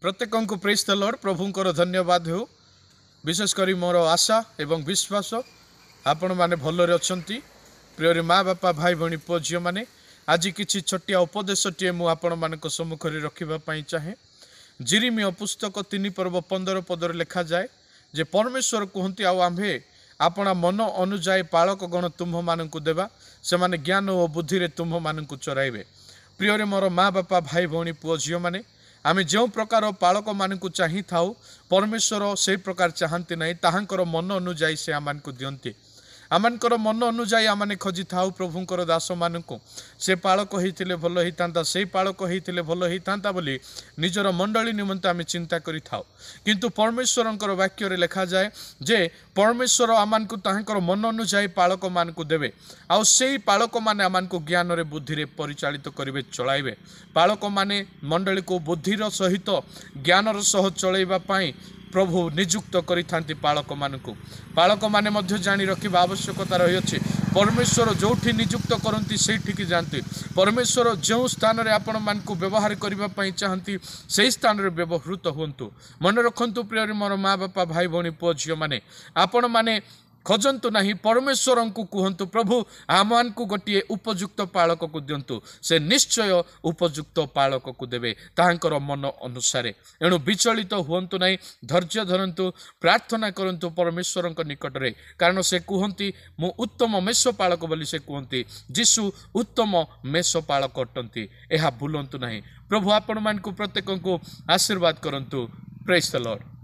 प्रत्येक को praise the Lord प्रभुंकर धन्यवाद हो। विशेषकर मोर आशा एवं विश्वास आपण मैंने भलरे अच्छी। प्रिय माँ बापा भाई भौणी पुओ झील मैंने आज किसी छोटिया उपदेशटे मुझे सम्मुख रखापी चाहे। जिरिमिय पुस्तक 3 पर्व 15 पदर लिखा जाए जे परमेश्वर कहते आम्भे आपणा मन अनुजाई पालक गण तुम्भ मानू देवा से माने ज्ञान और बुद्धि तुम्भ मानू चराइबे। प्रिय मोर माँ बापा भाई भौणी पुओ झील मैंने आमे जो प्रकार पालक मानू चाही थाउ परमेश्वर से प्रकार चाहती ना ताहांकर मन अनुजाई से आमको दियंती। आमकर मन अनुजाई आम खोजी थाउ प्रभुंकर दास मानू से पालक होते भल होता से पालक होते भल होता बोली निजर मंडली निमंत आम चिंता करि थाउ। किंतु परमेश्वर वाक्य लिखा जाए जे परमेश्वर आमको ताहांकर मन अनुजाई पालक मानू देवे आउ से पालक माने आमको ज्ञान रे बुद्धि रे परिचालित करेंगे चलाइबे। पालक माने मंडली को बुद्धिर सहित ज्ञानर सह चलैबा प्रभु नियुक्त करिथांती पालक मानू। पालक माने मध्य जानी रखिबा आवश्यकता रही। परमेश्वर जोठी नियुक्त करती से जाती। परमेश्वर जो स्थान रे आपण मानकु व्यवहार करने चाहती से स्थान रे व्यवहृत हुंतु। मन रखंतु प्रिय मोर माँ बापा भाई भौणी पुओ झील माने आपण माने खोजंतु नहीं परमेश्वर को कहतु प्रभु आम को गोटे उपयुक्त पालक को दिंतु से निश्चय उपयुक्त पालक को देवे ताहांकर मन अनुसार। एणु विचलित हुंतु नहीं धैर्य धरंतु प्रार्थना करंतु परमेश्वर निकट रे कारण से कहती मु उत्तम मेष पालक बोली से कहती जीशु उत्तम मेष पालक अटंती। यह भूलंतु नहीं। प्रभु आपण मान को प्रत्येक को आशीर्वाद करंतु। Praise the Lord.